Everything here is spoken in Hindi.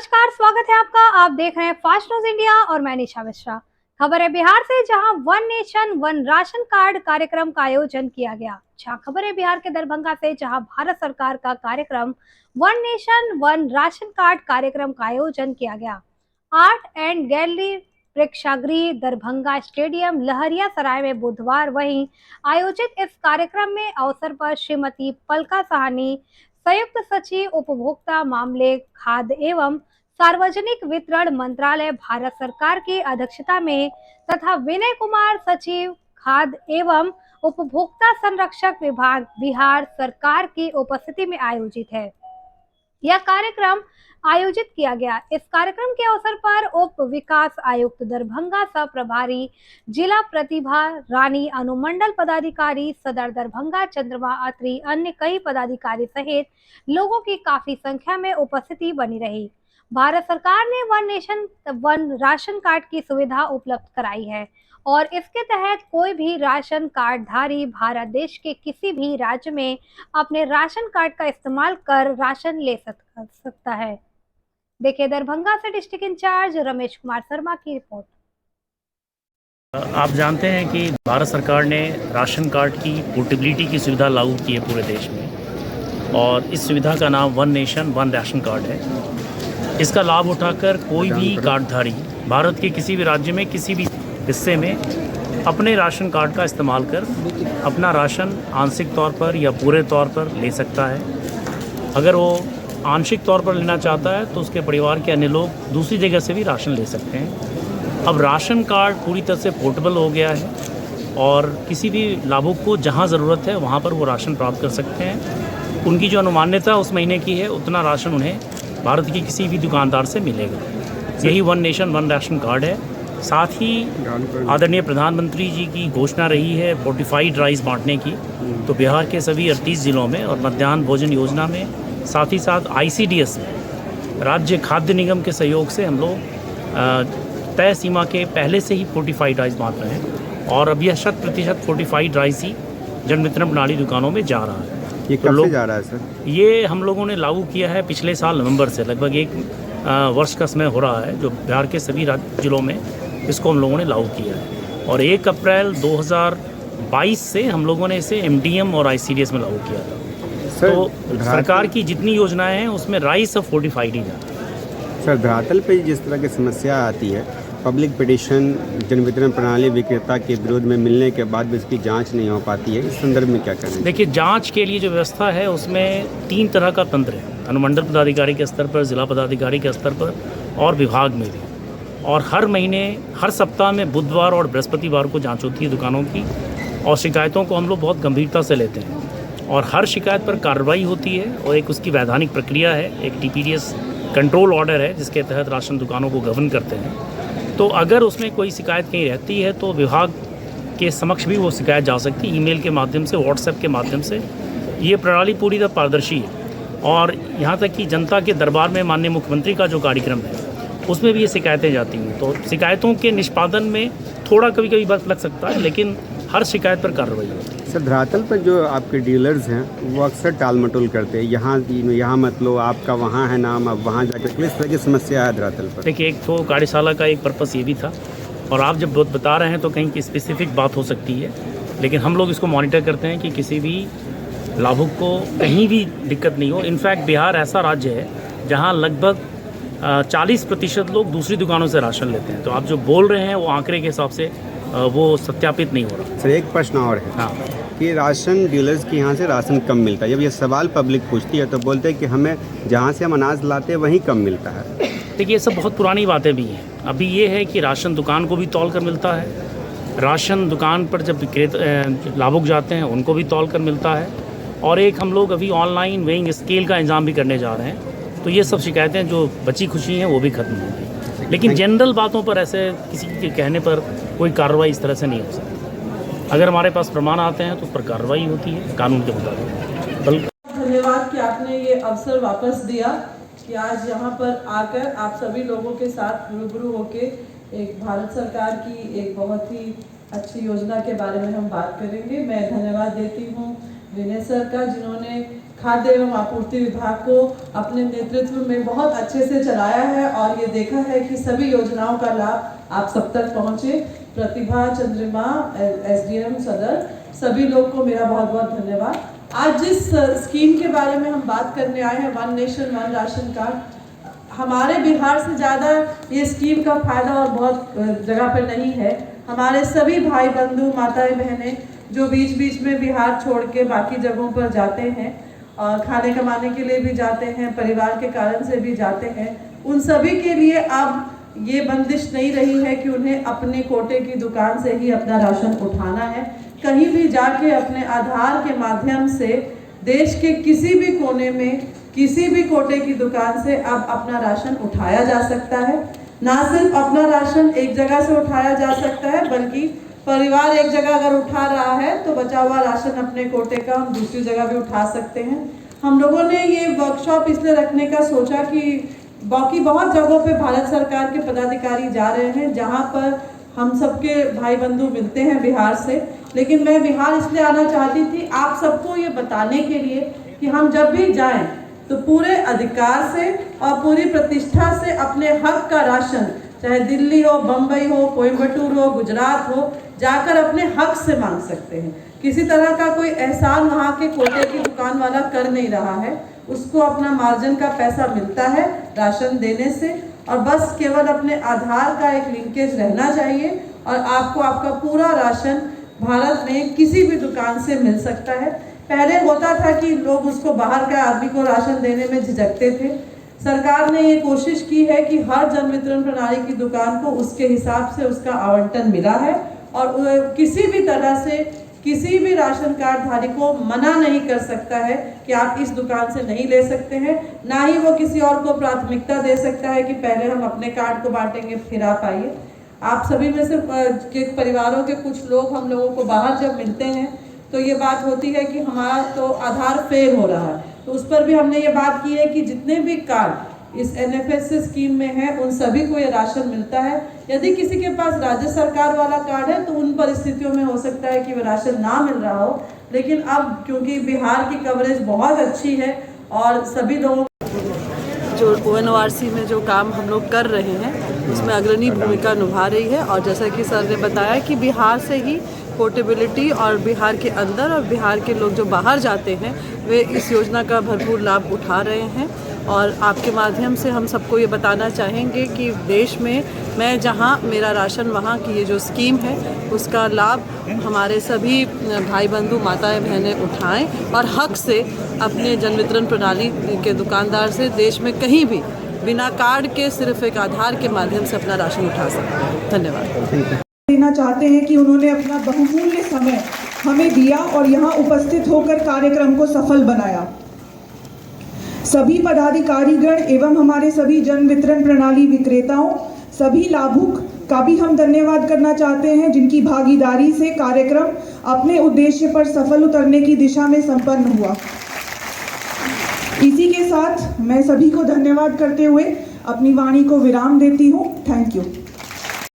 नमस्कार, स्वागत है आपका। आप देख रहे हैं फास्ट न्यूज इंडिया और मैं निशा मिश्रा। खबर है बिहार से, जहां one nation one ration card कार्यक्रम का आयोजन किया गया। खबर है बिहार के दरभंगा से, जहां भारत सरकार का कार्यक्रम one nation one ration card कार्यक्रम का आयोजन किया गया। आर्ट एंड गैलरी प्रेक्षागृह दरभंगा स्टेडियम लहरिया सराय में बुधवार वहीं आयोजित इस कार्यक्रम में अवसर पर श्रीमती पलका साहनी, संयुक्त सचिव उपभोक्ता मामले, खाद्य एवं सार्वजनिक वितरण मंत्रालय भारत सरकार की अध्यक्षता में तथा विनय कुमार, सचिव खाद्य एवं उपभोक्ता संरक्षक विभाग बिहार सरकार की उपस्थिति में आयोजित है। यह कार्यक्रम आयोजित किया गया। इस कार्यक्रम के अवसर पर उप विकास आयुक्त दरभंगा, सह प्रभारी जिला प्रतिभा रानी, अनुमंडल पदाधिकारी सदर दरभंगा चंद्रमा अत्री, अन्य कई पदाधिकारी सहित लोगों की काफी संख्या में उपस्थिति बनी रही। भारत सरकार ने one nation one ration card की सुविधा उपलब्ध कराई है और इसके तहत कोई भी राशन कार्ड धारी भारत देश के किसी भी राज्य में अपने राशन कार्ड का इस्तेमाल कर राशन ले सकता है। देखिए दरभंगा से डिस्ट्रिक्ट इंचार्ज रमेश कुमार शर्मा की रिपोर्ट। आप जानते हैं कि भारत सरकार ने राशन कार्ड की पोर्टेबिलिटी की सुविधा लागू की है पूरे देश में, और इस सुविधा का नाम one nation one ration card है। इसका लाभ उठाकर कोई भी कार्डधारी भारत के किसी भी राज्य में किसी भी हिस्से में अपने राशन कार्ड का इस्तेमाल कर अपना राशन आंशिक तौर पर या पूरे तौर पर ले सकता है। अगर वो आंशिक तौर पर लेना चाहता है तो उसके परिवार के अन्य लोग दूसरी जगह से भी राशन ले सकते हैं। अब राशन कार्ड पूरी तरह से पोर्टेबल हो गया है और किसी भी लाभुक को जहां ज़रूरत है वहां पर वो राशन प्राप्त कर सकते हैं। उनकी जो अनुमान्यता उस महीने की है उतना राशन उन्हें भारत की किसी भी दुकानदार से मिलेगा। यही one nation one ration card है। साथ ही आदरणीय प्रधानमंत्री जी की घोषणा रही है फोर्टिफाइड राइस बांटने की, तो बिहार के सभी 38 ज़िलों में और मध्याह्न भोजन योजना में, साथ ही साथ ICDS में राज्य खाद्य निगम के सहयोग से हम लोग तय सीमा के पहले से ही फोर्टिफाइड राइस बांट रहे हैं और अब यह 100% फोर्टिफाइड राइस ही जन वितरण प्रणाली दुकानों में जा रहा है। ये कब से जा रहा है सर? ये हम लोगों ने लागू किया है पिछले साल नवंबर से। लगभग एक वर्ष का समय हो रहा है जो बिहार के सभी जिलों में इसको हम लोगों ने लागू किया है, और 1 अप्रैल 2022 से हम लोगों ने इसे MDM और ICDS में लागू किया था। तो सरकार की जितनी योजनाएं हैं उसमें राइस अब फोर्टिफाइड ही जाता है। सर, धरातल पे जिस तरह की समस्या आती है, पब्लिक पिटीशन जन वितरण प्रणाली विक्रेता के विरोध में मिलने के बाद भी इसकी जांच नहीं हो पाती है, इस संदर्भ में क्या करें? देखिए, जांच के लिए जो व्यवस्था है उसमें 3 तरह का तंत्र है। अनुमंडल पदाधिकारी के स्तर पर, जिला पदाधिकारी के स्तर पर और विभाग में भी। और हर महीने, हर सप्ताह में बुधवार और बृहस्पतिवार को जांच होती है दुकानों की, और शिकायतों को हम लोग बहुत गंभीरता से लेते हैं और हर शिकायत पर कार्रवाई होती है और एक उसकी वैधानिक प्रक्रिया है। एक TPDS कंट्रोल ऑर्डर है जिसके तहत राशन दुकानों को गवर्न करते हैं। तो अगर उसमें कोई शिकायत कहीं रहती है तो विभाग के समक्ष भी वो शिकायत जा सकती है, ईमेल के माध्यम से, व्हाट्सएप के माध्यम से। ये प्रणाली पूरी तरह पारदर्शी है और यहाँ तक कि जनता के दरबार में माननीय मुख्यमंत्री का जो कार्यक्रम है उसमें भी ये शिकायतें जाती हैं। तो शिकायतों के निष्पादन में थोड़ा कभी कभी वक्त लग सकता है, लेकिन हर शिकायत पर कार्रवाई होती है। सर, धरातल पर जो आपके डीलर्स हैं वो अक्सर टाल मटोल करते हैं, यहाँ मत लो, आपका वहाँ है नाम, अब वहाँ जाकर, इस तरह की समस्या है धरातल पर। देखिए, एक तो कार्यशाला का एक पर्पस ये भी था, और आप जब बता रहे हैं तो कहीं की स्पेसिफिक बात हो सकती है, लेकिन हम लोग इसको मॉनिटर करते हैं कि किसी भी लाभुक को कहीं भी दिक्कत नहीं हो। इनफैक्ट बिहार ऐसा राज्य है जहाँ लगभग 40% लोग दूसरी दुकानों से राशन लेते हैं। तो आप जो बोल रहे हैं वो आंकड़े के हिसाब से वो सत्यापित नहीं हो रहा। सर, एक प्रश्न और है। हाँ, कि राशन डीलर्स के यहाँ से राशन कम मिलता है। जब ये सवाल पब्लिक पूछती है तो बोलते हैं कि हमें जहाँ से हम अनाज लाते हैं वहीं कम मिलता है। देखिए, ये सब बहुत पुरानी बातें भी हैं। अभी ये है कि राशन दुकान को भी तौल कर मिलता है, राशन दुकान पर जब विक्रेता लाभुक जाते हैं उनको भी तौल कर मिलता है, और एक हम लोग अभी ऑनलाइन वेइंग स्केल का इंतजाम भी करने जा रहे हैं। तो ये सब शिकायतें जो बची खुशी हैं वो भी खत्म होंगी, लेकिन जनरल बातों पर ऐसे किसी के कहने पर कोई कार्रवाई इस तरह से नहीं हो सकती। अगर हमारे पास प्रमाण आते हैं तो उस पर कार्रवाई होती है कानून के मुताबिक। धन्यवाद कि आपने ये अवसर वापस दिया कि आज यहाँ पर आकर आप सभी लोगों के साथ रूबरू होके एक भारत सरकार की एक बहुत ही अच्छी योजना के बारे में हम बात करेंगे। मैं धन्यवाद देती हूँ विनय सर का, जिन्होंने खाद्य एवं आपूर्ति विभाग को अपने नेतृत्व में बहुत अच्छे से चलाया है और ये देखा है कि सभी योजनाओं का लाभ आप सब तक पहुँचे। प्रतिभा चंद्रमा SDM सदर, सभी लोग को मेरा बहुत बहुत धन्यवाद। आज जिस स्कीम के बारे में हम बात करने आए हैं, one nation one ration card, हमारे बिहार से ज़्यादा ये स्कीम का फायदा और बहुत जगह पर नहीं है। हमारे सभी भाई बंधु माताएं बहनें जो बीच बीच में बिहार छोड़ के बाकी जगहों पर जाते हैं और खाने कमाने के लिए भी जाते हैं, परिवार के कारण से भी जाते हैं, उन सभी के लिए अब ये बंदिश नहीं रही है कि उन्हें अपने कोटे की दुकान से ही अपना राशन उठाना है। कहीं भी जाके अपने आधार के माध्यम से देश के किसी भी कोने में किसी भी कोटे की दुकान से अब अपना राशन उठाया जा सकता है। ना सिर्फ अपना राशन एक जगह से उठाया जा सकता है, बल्कि परिवार एक जगह अगर उठा रहा है तो बचा हुआ राशन अपने कोटे का हम दूसरी जगह भी उठा सकते हैं। हम लोगों ने ये वर्कशॉप इसलिए रखने का सोचा कि बाकी बहुत जगहों पे भारत सरकार के पदाधिकारी जा रहे हैं जहाँ पर हम सबके भाई बंधु मिलते हैं बिहार से, लेकिन मैं बिहार इसलिए आना चाहती थी आप सबको ये बताने के लिए कि हम जब भी जाएं तो पूरे अधिकार से और पूरी प्रतिष्ठा से अपने हक का राशन, चाहे दिल्ली हो, बम्बई हो, कोयम्बटूर हो, गुजरात हो, जाकर अपने हक से मांग सकते हैं। किसी तरह का कोई एहसान वहाँ के कोटे की दुकान वाला कर नहीं रहा है, उसको अपना मार्जिन का पैसा मिलता है राशन देने से, और बस केवल अपने आधार का एक लिंकेज रहना चाहिए और आपको आपका पूरा राशन भारत में किसी भी दुकान से मिल सकता है। पहले होता था कि लोग उसको बाहर के आदमी को राशन देने में झिझकते थे। सरकार ने ये कोशिश की है कि हर जन वितरण प्रणाली की दुकान को उसके हिसाब से उसका आवंटन मिला है और किसी भी तरह से किसी भी राशन कार्ड धारी को मना नहीं कर सकता है कि आप इस दुकान से नहीं ले सकते हैं, ना ही वो किसी और को प्राथमिकता दे सकता है कि पहले हम अपने कार्ड को बांटेंगे फिर आप आइए। आप सभी में से के परिवारों के कुछ लोग हम लोगों को बाहर जब मिलते हैं तो ये बात होती है कि हमारा तो आधार फेल हो रहा है, तो उस पर भी हमने ये बात की है कि जितने भी कार्ड इस NFS स्कीम में है उन सभी को ये राशन मिलता है। यदि किसी के पास राज्य सरकार वाला कार्ड है तो उन परिस्थितियों में हो सकता है कि वो राशन ना मिल रहा हो, लेकिन अब क्योंकि बिहार की कवरेज बहुत अच्छी है और सभी लोगों जो ONORC में जो काम हम लोग कर रहे हैं उसमें अग्रणी भूमिका निभा रही है। और जैसा कि सर ने बताया कि बिहार से ही पोर्टेबिलिटी और बिहार के अंदर और बिहार के लोग जो बाहर जाते हैं वे इस योजना का भरपूर लाभ उठा रहे हैं। और आपके माध्यम से हम सबको ये बताना चाहेंगे कि देश में मैं जहां मेरा राशन वहां की ये जो स्कीम है उसका लाभ हमारे सभी भाई बंधु माताएं बहनें उठाएं और हक से अपने जन वितरण प्रणाली के दुकानदार से देश में कहीं भी बिना कार्ड के सिर्फ एक आधार के माध्यम से अपना राशन उठा सकते हैं। धन्यवाद देना चाहते हैं कि उन्होंने अपना बहुमूल्य समय हमें दिया और यहाँ उपस्थित होकर कार्यक्रम को सफल बनाया। सभी पदाधिकारीगण एवं हमारे सभी जन वितरण प्रणाली विक्रेताओं, सभी लाभुक का भी हम धन्यवाद करना चाहते हैं जिनकी भागीदारी से कार्यक्रम अपने उद्देश्य पर सफल उतरने की दिशा में संपन्न हुआ। इसी के साथ मैं सभी को धन्यवाद करते हुए अपनी वाणी को विराम देती हूँ। Thank you.